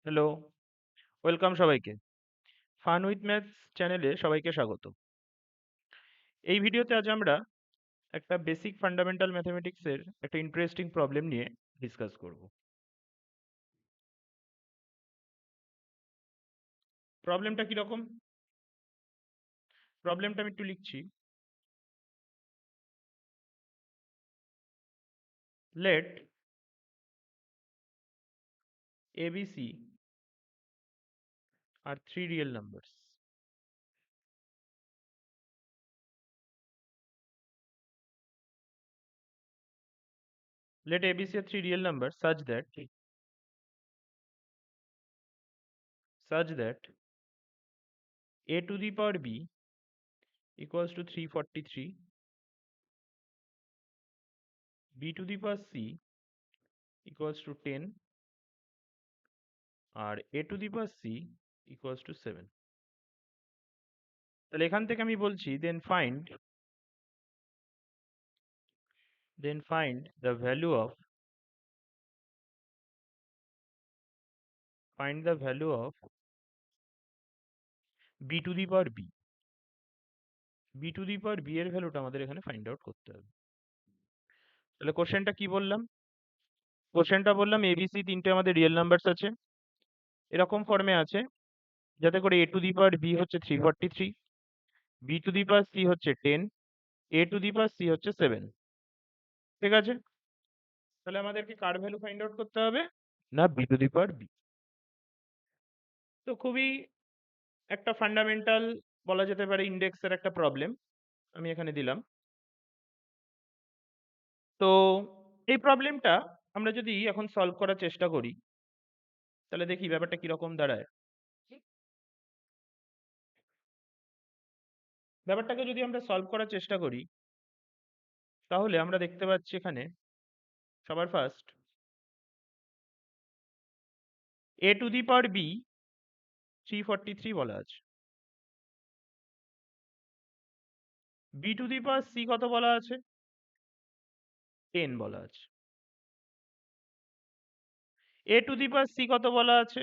Hello, welcome সবাইকে। Fun with maths চ্যানেলে সবাইকে স্বাগত। এই ভিডিওতে আজ আমরা একটা বেসিক ফান্ডামেন্টাল ম্যাথমেটিক্সের একটা ইন্টারেস্টিং প্রবলেম নিয়ে ডিসকাস করব। প্রবলেমটা কিরকম? প্রবলেমটা আমি একটু লিখছি। Let ABC are three real numbers. Let ABC are three real numbers such that a to the power b equals to 343, b to the power c equals to 10, আর a to the power c equals to 7. তাহলে এখান থেকে আমি বলছি then find the value of b to the power b. b to the power b এর ভ্যালুটা আমাদের এখানে ফাইন্ড আউট করতে হবে। তাহলে কোশ্চেনটা কি বললাম? কোশ্চেনটা বললাম এবিসি তিনটে আমাদের রিয়েল নাম্বারস আছে, এরকম ফর্মে আছে যাতে করে a to the power b হচ্ছে 343, b to the power c হচ্ছে 10, a to the power c হচ্ছে 7। ঠিক আছে? তাহলে আমাদেরকে কার ভ্যালু ফাইন্ড আউট করতে হবে? না, b to the power b। তো খুবই একটা ফান্ডামেন্টাল বলা যেতে পারে ইন্ডেক্সের একটা প্রবলেম আমি এখানে দিলাম। তো এই প্রবলেমটা আমরা যদি এখন সলভ করার চেষ্টা করি তাহলে দেখি ব্যাপারটা কিরকম দাঁড়ায়। ব্যাপারটাকে যদি আমরা সলভ করার চেষ্টা করি তাহলে আমরা দেখতে পাচ্ছি এখানে সবার first a to the power b 343 বলা আছে, b to the power c কত বলা আছে? 10 বলা আছে, a to the power c কত বলা আছে?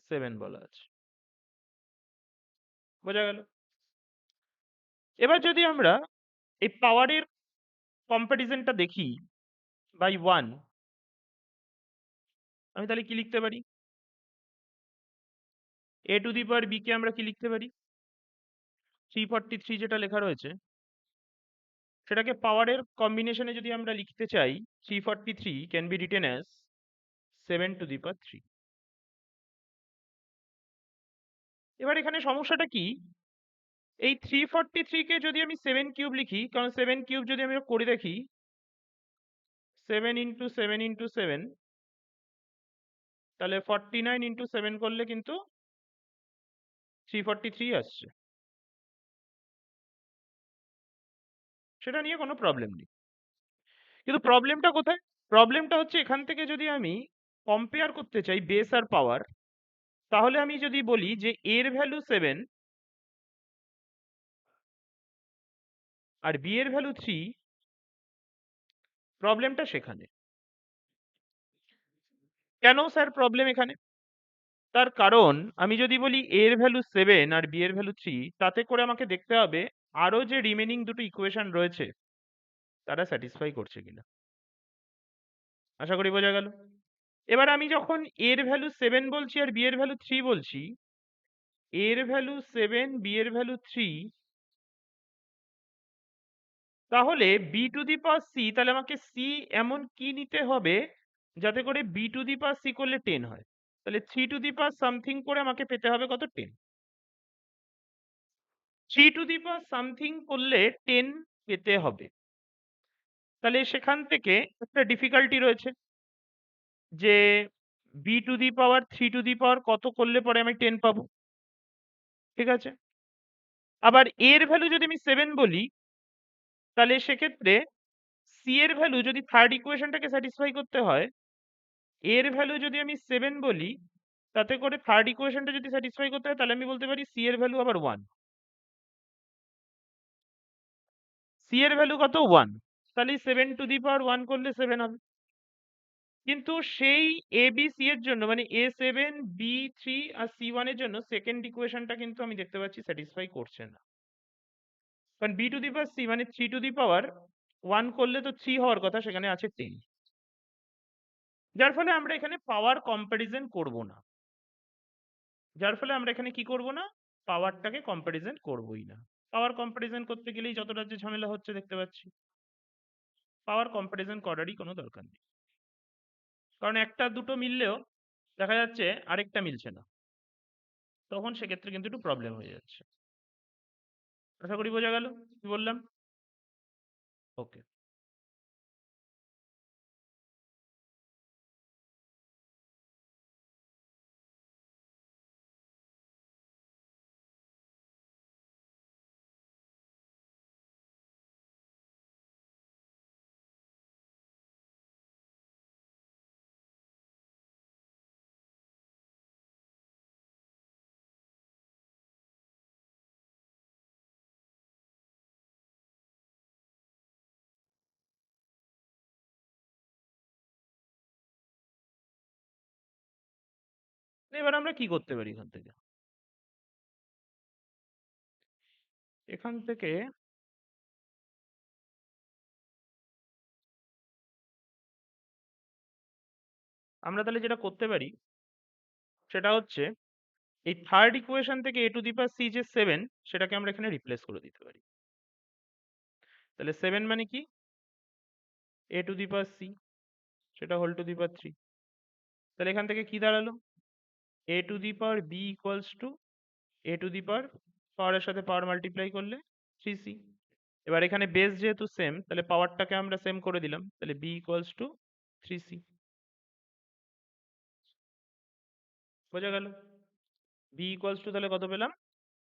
7 বলা আছে। বোঝা গেল? এবার যদি আমরা এই পাওয়ারের কম্প্যারিজনটা দেখি বাই 1, আমি তাহলে কি লিখতে পারি? a to the power b কে আমরা কি লিখতে পারি? 343 যেটা লেখা রয়েছে সেটাকে পাওয়ারের কম্বিনেশনে যদি আমরা লিখতে চাই 343 can be written as 7 to the power 3। এবার এখানে সমস্যাটা কি? এই 343 কে যদি আমি 7 কিউব লিখি, কারণ 7 কিউব যদি আমি করে দেখি 7 ইন্টু 7 ইন্টু 7, তাহলে 49 ইন্টু 7 করলে কিন্তু 343 আসছে। সেটা নিয়ে কোনো প্রবলেম নেই। কিন্তু প্রবলেমটা কোথায়? প্রবলেমটা হচ্ছে এখান থেকে যদি আমি কম্পেয়ার করতে চাই বেস আর পাওয়ার, তাহলে আমি যদি বলি যে এর ভ্যালু 7 আর বি এর ভ্যালু 3, প্রবলেমটা সেখানে। কেন স্যার প্রবলেম এখানে? তার কারণ আমি যদি বলি এর ভ্যালু 7 আর বি এর ভ্যালু 3, তাতে করে আমাকে দেখতে হবে আরো যে রিমেনিং দুটো ইকুয়েশন রয়েছে তারা স্যাটিসফাই করছে কিনা। আশা করি বোঝা গেল। এবার আমি যখন এর ভ্যালু 7 বলছি আর বি এর ভ্যালু 3 বলছি, এর ভ্যালু 7 বি এর ভ্যালু 3, তাহলে B to the power C, তাহলে আমাকে সি এমন কি নিতে হবে যাতে করে B to the power C করলে 10 হয়। তাহলে 3 টু দি পাওয়ার সামথিং করে আমাকে পেতে হবে কত? 10। 3 টু দি পাওয়ার সামথিং করলে 10 পেতে হবে। তাহলে সেখান থেকে একটা ডিফিকাল্টি রয়েছে যে B to the power 3 to the power কত করলে পরে আমি 10 পাবো। ঠিক আছে? আবার এর ভ্যালু যদি আমি 7 বলি তাহলে সেক্ষেত্রে সি এর ভ্যালু যদি থার্ড ইকুয়েশনটাকে স্যাটিসফাই করতে হয়, এর ভ্যালু যদি আমি 7 বলি তাতে করে থার্ড ইকুয়েশনটা যদি স্যাটিসফাই করতে হয় তাহলে আমি বলতে পারি সি এর ভ্যালু আবার 1। সি এর ভ্যালু কত? 1। তাহলে 7 টু দি পাওয়ার 1 করলে 7 হবে। কিন্তু সেই এ বি সি এর জন্য মানে A7 B3 আর C1 এর জন্য সেকেন্ড ইকুয়েশনটা কিন্তু আমি দেখতে পাচ্ছি স্যাটিসফাই করছে না। কারণ B to the power C মানে 3 টু দি পাওয়ার 1 করলে তো 3 হওয়ার কথা, সেখানে আছে 10। যার ফলে আমরা এখানে পাওয়ার কম্প্যারিজন করব না। যার ফলে আমরা এখানে কি করব না, পাওয়ারটাকে কম্প্যারিজন করবই না। পাওয়ার কম্প্যারিজন করতে গেলেই যতটা যে ঝামেলা হচ্ছে দেখতে পাচ্ছি, পাওয়ার কম্প্যারিজন করারই কোনো দরকার নেই। কারণ একটা দুটো মিললেও দেখা যাচ্ছে আরেকটা মিলছে না, তখন সেক্ষেত্রে কিন্তু একটু প্রবলেম হয়ে যাচ্ছে। আশা করি বোঝা গেল কি বললাম। ওকে। এবার আমরা কি করতে পারি এখান থেকে? এখান থেকে আমরা তাহলে যেটা করতে পারি সেটা হচ্ছে এই থার্ড ইকুয়েশন থেকে এ টু দি পাওয়ার সি যে 7, সেটাকে আমরা এখানে রিপ্লেস করে দিতে পারি। তাহলে 7 মানে কি, A to the power C, সেটা হোল টু দি পাওয়ার 3। তাহলে এখান থেকে কি দাঁড়ালো, A to the power B equals to A to the power, পাওয়ারের সাথে পাওয়ার মাল্টিপ্লাই করলে 3c। এবার এখানে বেস যেহেতু সেম, তাহলে পাওয়ারটাকে আমরা সেম করে দিলাম, তাহলে বি ইকুয়ালস টু 3c। বোঝা গেল? বি ইকুয়ালস টু তাহলে কত পেলাম,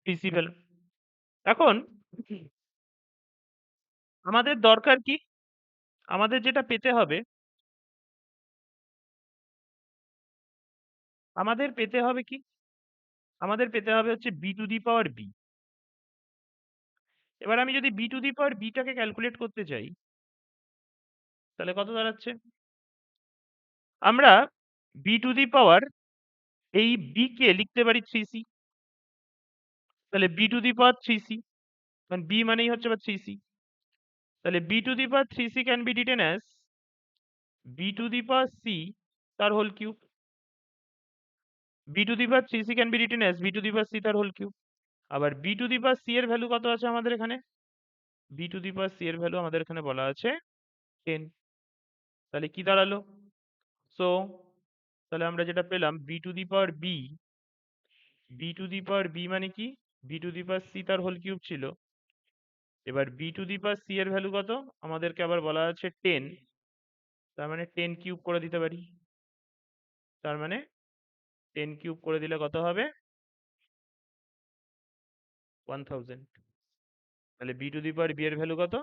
3c পেলাম। এখন আমাদের দরকার কি, আমাদের যেটা পেতে হবে, আমাদের পেতে হবে কি, আমাদের পেতে হবে হচ্ছে B to the power B. এবার আমি যদি বি টু দি পাওয়ার বিটাকে ক্যালকুলেট করতে চাই, তাহলে কত দাঁড়াচ্ছে, আমরা বি টু দি পাওয়ার এই বি কে লিখতে পারি 3c। তাহলে B to the power 3c, কারণ বি মানেই হচ্ছে 3c। তাহলে B to the power 3c can be written as B to the power C তার whole cube. B to the power 3c can be written as B to the power C তার whole cube. আবার B to the power C এর value কত আছে আমাদের এখানে, B to the power C এর value আমাদের এখানে বলা আছে 10। তাহলে কি দাঁড়ালো, সো তাহলে আমরা যেটা পেলাম B to the power B, B to the power B মানে কি, B to the power C তার হোল কিউব ছিল। এবার B to the power C এর ভ্যালু কত, আমাদেরকে আবার বলা আছে 10, তার মানে 10 কিউব করে দিতে পারি। তার মানে 10 কিউব করে দিলে কত হবে, 1000। তাহলে B to the power B এর ভ্যালু কত,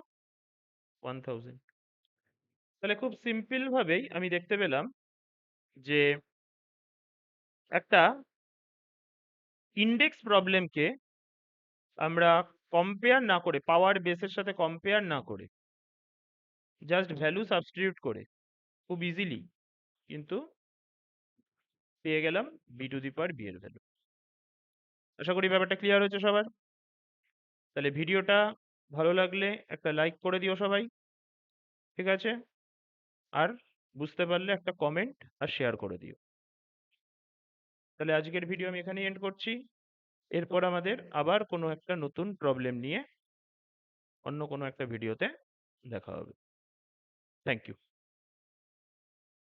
1000। তাহলে খুব সিম্পল ভাবেই আমি দেখতে পেলাম যে একটা ইন্ডেক্স প্রবলেমকে আমরা কম্পেয়ার না করে, পাওয়ার বেসের সাথে কম্পেয়ার না করে, জাস্ট ভ্যালু সাবস্টিটিউট করে খুব ইজিলি কিন্তু পেয়ে গেলাম B to the power B এর ভ্যালু। আশা করি ব্যাপারটা ক্লিয়ার হয়েছে সবার। তাহলে ভিডিওটা ভালো লাগলে একটা লাইক করে দিও সবাই, ঠিক আছে? আর বুঝতে পারলে একটা কমেন্ট আর শেয়ার করে দিও। তাহলে আজকের ভিডিও আমি এখানেই এন্ড করছি। এরপর আমাদের আবার কোনো একটা নতুন প্রবলেম নিয়ে অন্য কোনো একটা ভিডিওতে দেখা হবে। Thank you.